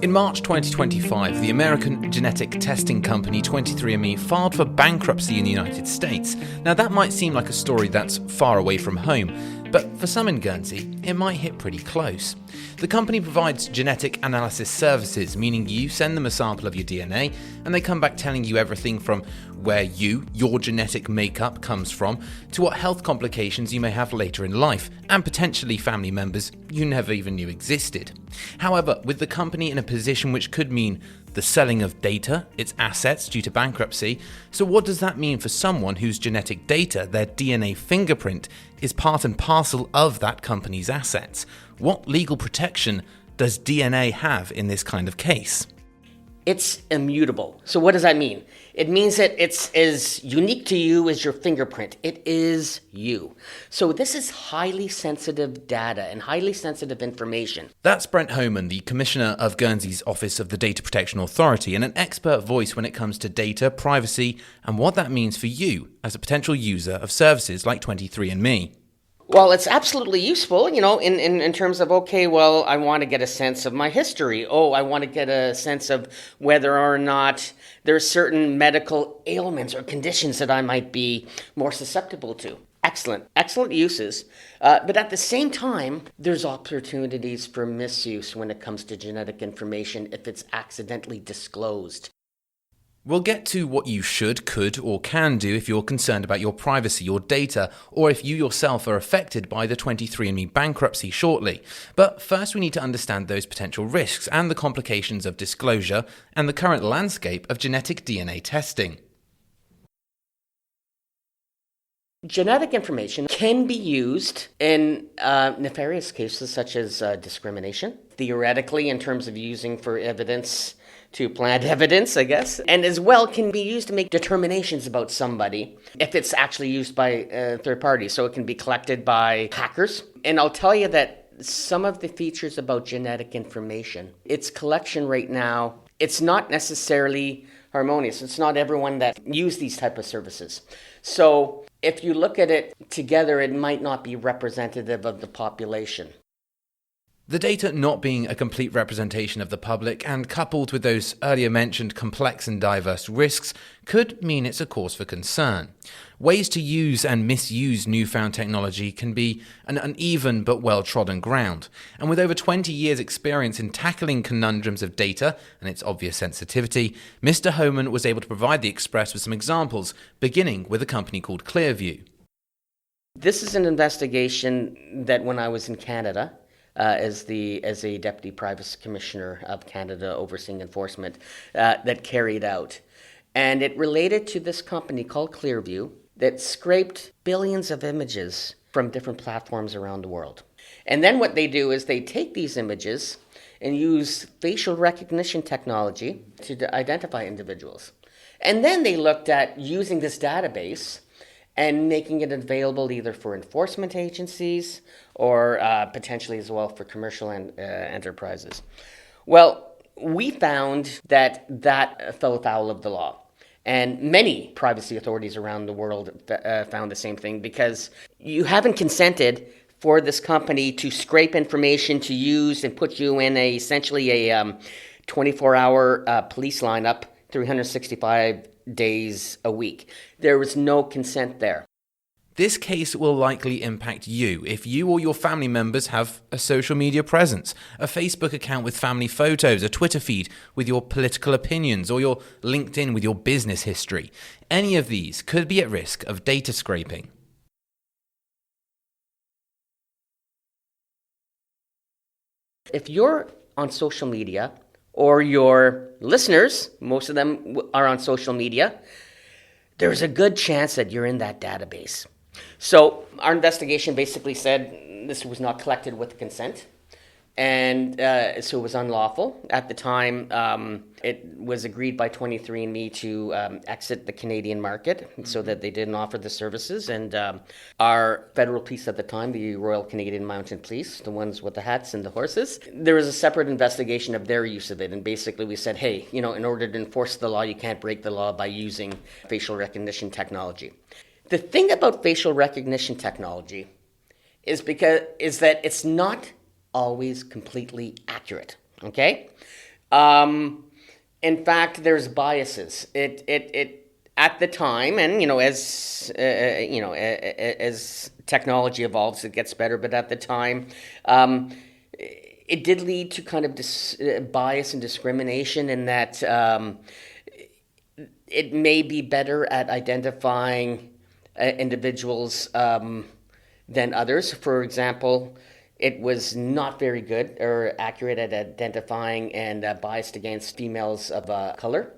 In March 2025, the American genetic testing company 23andMe filed for bankruptcy in the United States. Now that might seem like a story that's far away from home, but for some in Guernsey, it might hit pretty close. The company provides genetic analysis services, meaning you send them a sample of your DNA and they come back telling you everything from where your genetic makeup comes from, to what health complications you may have later in life, and potentially family members you never even knew existed. However, with the company in a position which could mean the selling of data, its assets due to bankruptcy, so what does that mean for someone whose genetic data, their DNA fingerprint, is part and parcel of that company's assets? What legal protection does DNA have in this kind of case? It's immutable. So what does that mean? It means that it's as unique to you as your fingerprint. It is you. So this is highly sensitive data and highly sensitive information. That's Brent Homan, the Commissioner of Guernsey's Office of the Data Protection Authority, and an expert voice when it comes to data, privacy, and what that means for you as a potential user of services like 23andMe. Well, it's absolutely useful, in terms of, I want to get a sense of my history. I want to get a sense of whether or not there are certain medical ailments or conditions that I might be more susceptible to. Excellent uses. But at the same time, there's opportunities for misuse when it comes to genetic information if it's accidentally disclosed. We'll get to what you should, could, or can do if you're concerned about your privacy, your data, or if you yourself are affected by the 23andMe bankruptcy shortly. But first we need to understand those potential risks and the complications of disclosure and the current landscape of genetic DNA testing. Genetic information can be used in nefarious cases such as discrimination, theoretically in terms of using for evidence to plant evidence, I guess, and as well can be used to make determinations about somebody if it's actually used by third parties. So it can be collected by hackers. And I'll tell you that some of the features about genetic information, its collection right now, it's not necessarily harmonious. It's not everyone that use these type of services. So if you look at it together, it might not be representative of the population. The data not being a complete representation of the public and coupled with those earlier mentioned complex and diverse risks could mean it's a cause for concern. Ways to use and misuse newfound technology can be an uneven but well-trodden ground. And with over 20 years' experience in tackling conundrums of data and its obvious sensitivity, Mr. Homan was able to provide the Express with some examples, beginning with a company called Clearview. This is an investigation that when I was in Canada, as a Deputy Privacy Commissioner of Canada overseeing enforcement, that carried out. And it related to this company called Clearview that scraped billions of images from different platforms around the world. And then what they do is they take these images and use facial recognition technology to identify individuals. And then they looked at using this database and making it available either for enforcement agencies or potentially as well for commercial enterprises. Well, we found that fell afoul of the law. And many privacy authorities around the world found the same thing, because you haven't consented for this company to scrape information to use and put you in essentially a 24-hour police lineup 365 days a week. There was no consent there. This case will likely impact you if you or your family members have a social media presence, a Facebook account with family photos, a Twitter feed with your political opinions, or your LinkedIn with your business history. Any of these could be at risk of data scraping. If you're on social media, or your listeners, most of them are on social media, there's a good chance that you're in that database. So our investigation basically said this was not collected with consent, and so it was unlawful. At the time, it was agreed by 23andMe to exit the Canadian market so that they didn't offer the services. And our federal police at the time, the Royal Canadian Mounted Police, the ones with the hats and the horses, there was a separate investigation of their use of it. And basically we said, hey, in order to enforce the law, you can't break the law by using facial recognition technology. The thing about facial recognition technology is that it's not always completely accurate, okay? In fact, there's biases. It at the time, and as technology evolves, it gets better. But at the time, it did lead to kind of bias and discrimination in that it may be better at identifying individuals than others. For example, it was not very good or accurate at identifying and biased against females of color.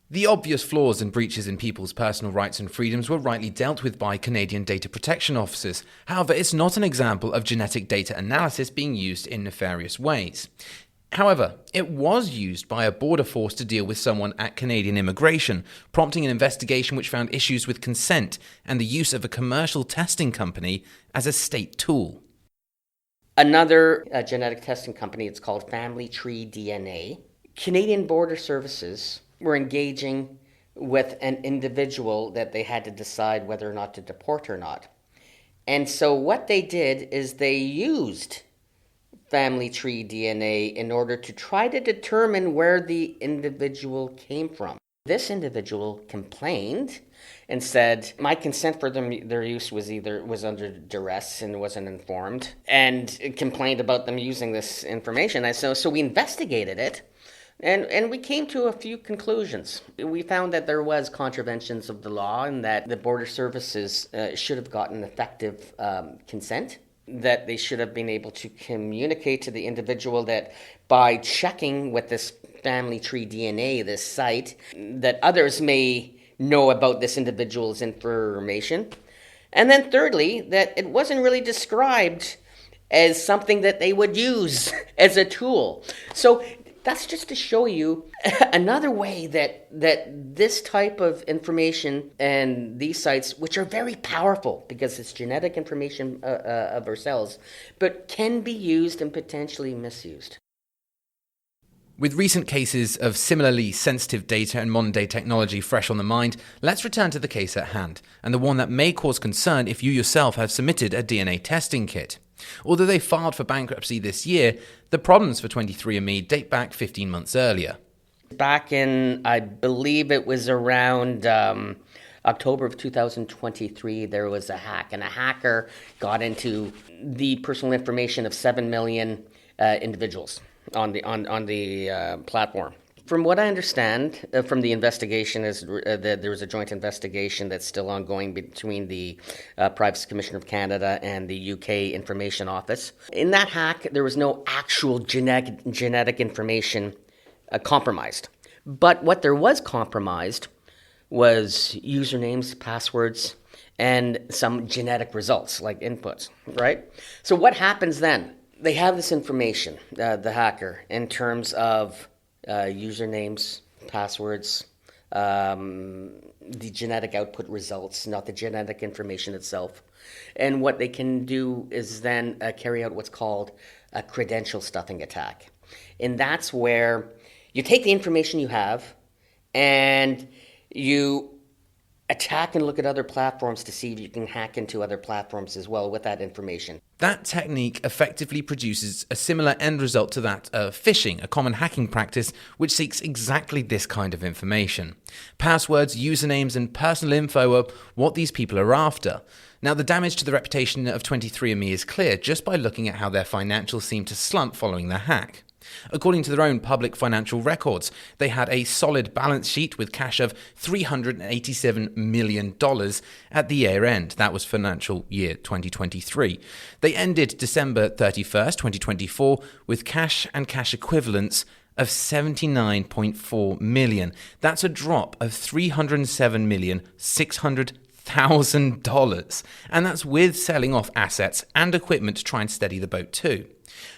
The obvious flaws and breaches in people's personal rights and freedoms were rightly dealt with by Canadian data protection officers. However, it's not an example of genetic data analysis being used in nefarious ways. However, it was used by a border force to deal with someone at Canadian immigration, prompting an investigation which found issues with consent and the use of a commercial testing company as a state tool. Another genetic testing company, it's called Family Tree DNA. Canadian Border Services were engaging with an individual that they had to decide whether or not to deport or not. And so what they did is they used Family Tree DNA in order to try to determine where the individual came from. This individual complained and said, my consent for their use was under duress and wasn't informed, and complained about them using this information. So we investigated it, and we came to a few conclusions. We found that there was contraventions of the law and that the Border Services should have gotten effective consent, that they should have been able to communicate to the individual that by checking with this Family Tree DNA, this site, that others may know about this individual's information. And then thirdly, that it wasn't really described as something that they would use as a tool. So that's just to show you another way that this type of information and these sites, which are very powerful because it's genetic information of our cells, but can be used and potentially misused. With recent cases of similarly sensitive data and modern-day technology fresh on the mind, let's return to the case at hand, and the one that may cause concern if you yourself have submitted a DNA testing kit. Although they filed for bankruptcy this year, the problems for 23andMe date back 15 months earlier. Back in, I believe it was around October of 2023, there was a hack, and a hacker got into the personal information of 7 million individuals on the platform. From what I understand from the investigation is that there was a joint investigation that's still ongoing between the Privacy Commissioner of Canada and the UK Information Office. In that hack, there was no actual genetic information compromised. But what there was compromised was usernames, passwords, and some genetic results like inputs, right? So what happens then? They have this information, the hacker, in terms of usernames, passwords, the genetic output results, not the genetic information itself. And what they can do is then carry out what's called a credential stuffing attack. And that's where you take the information you have and you attack and look at other platforms to see if you can hack into other platforms as well with that information. That technique effectively produces a similar end result to that of phishing, a common hacking practice which seeks exactly this kind of information. Passwords, usernames, and personal info are what these people are after. Now, the damage to the reputation of 23andMe is clear just by looking at how their financials seem to slump following the hack. According to their own public financial records, they had a solid balance sheet with cash of $387 million at the year end. That was financial year 2023. They ended December 31st, 2024 with cash and cash equivalents of $79.4 million. That's a drop of $307,600,000. And that's with selling off assets and equipment to try and steady the boat too.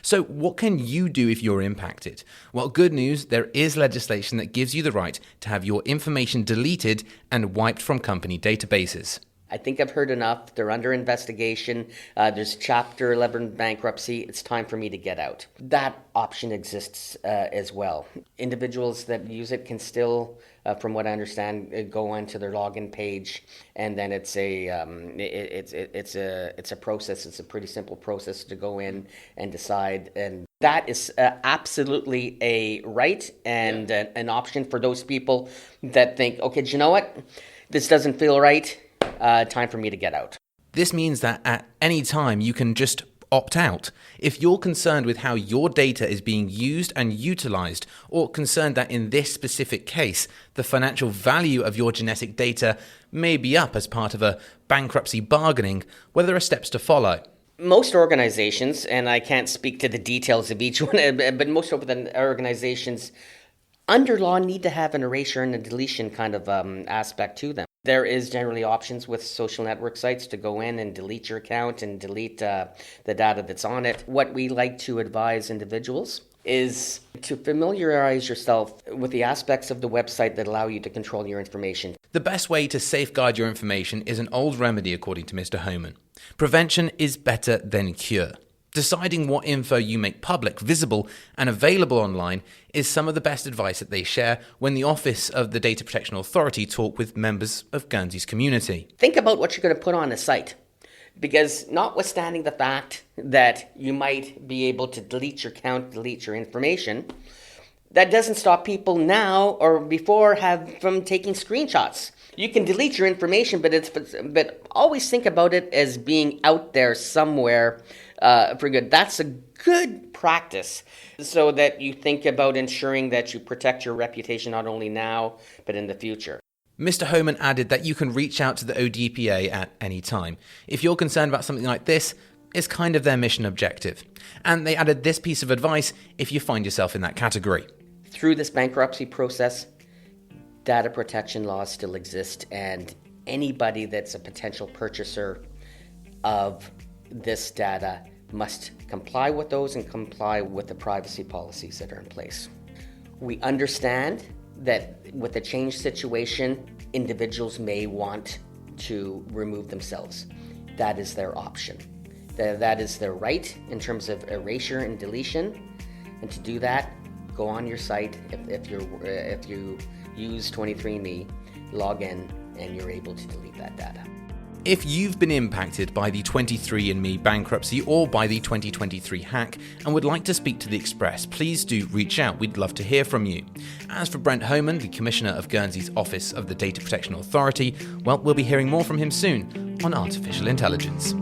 So what can you do if you're impacted? Well, good news, there is legislation that gives you the right to have your information deleted and wiped from company databases. I think I've heard enough. They're under investigation. There's Chapter 11 bankruptcy. It's time for me to get out. That option exists as well. Individuals that use it can still, from what I understand, go onto their login page, and then it's a process. It's a pretty simple process to go in and decide, and that is absolutely a right and an option for those people that think, okay, do you know what? This doesn't feel right. Time for me to get out. This means that at any time you can just opt out. If you're concerned with how your data is being used and utilized, or concerned that in this specific case, the financial value of your genetic data may be up as part of a bankruptcy bargaining, well, there are steps to follow. Most organizations, and I can't speak to the details of each one, but most organizations under law need to have an erasure and a deletion kind of aspect to them. There is generally options with social network sites to go in and delete your account and delete the data that's on it. What we like to advise individuals is to familiarize yourself with the aspects of the website that allow you to control your information. The best way to safeguard your information is an old remedy, according to Mr. Homan. Prevention is better than cure. Deciding what info you make public, visible, and available online is some of the best advice that they share when the Office of the Data Protection Authority talk with members of Guernsey's community. Think about what you're going to put on a site, because notwithstanding the fact that you might be able to delete your account, delete your information, that doesn't stop people now or before from taking screenshots. You can delete your information, but always think about it as being out there somewhere for good. That's a good practice, so that you think about ensuring that you protect your reputation not only now, but in the future. Mr. Homan added that you can reach out to the ODPA at any time. If you're concerned about something like this, it's kind of their mission objective. And they added this piece of advice if you find yourself in that category. Through this bankruptcy process, data protection laws still exist, and anybody that's a potential purchaser of this data must comply with those and comply with the privacy policies that are in place. We understand that with the changed situation, individuals may want to remove themselves. That is their option. That is their right in terms of erasure and deletion. And to do that, go on your site. If you use 23andMe, log in, and you're able to delete that data. If you've been impacted by the 23andMe bankruptcy or by the 2023 hack and would like to speak to The Express, please do reach out. We'd love to hear from you. As for Brent Homan, the Commissioner of Guernsey's Office of the Data Protection Authority, well, we'll be hearing more from him soon on Artificial Intelligence.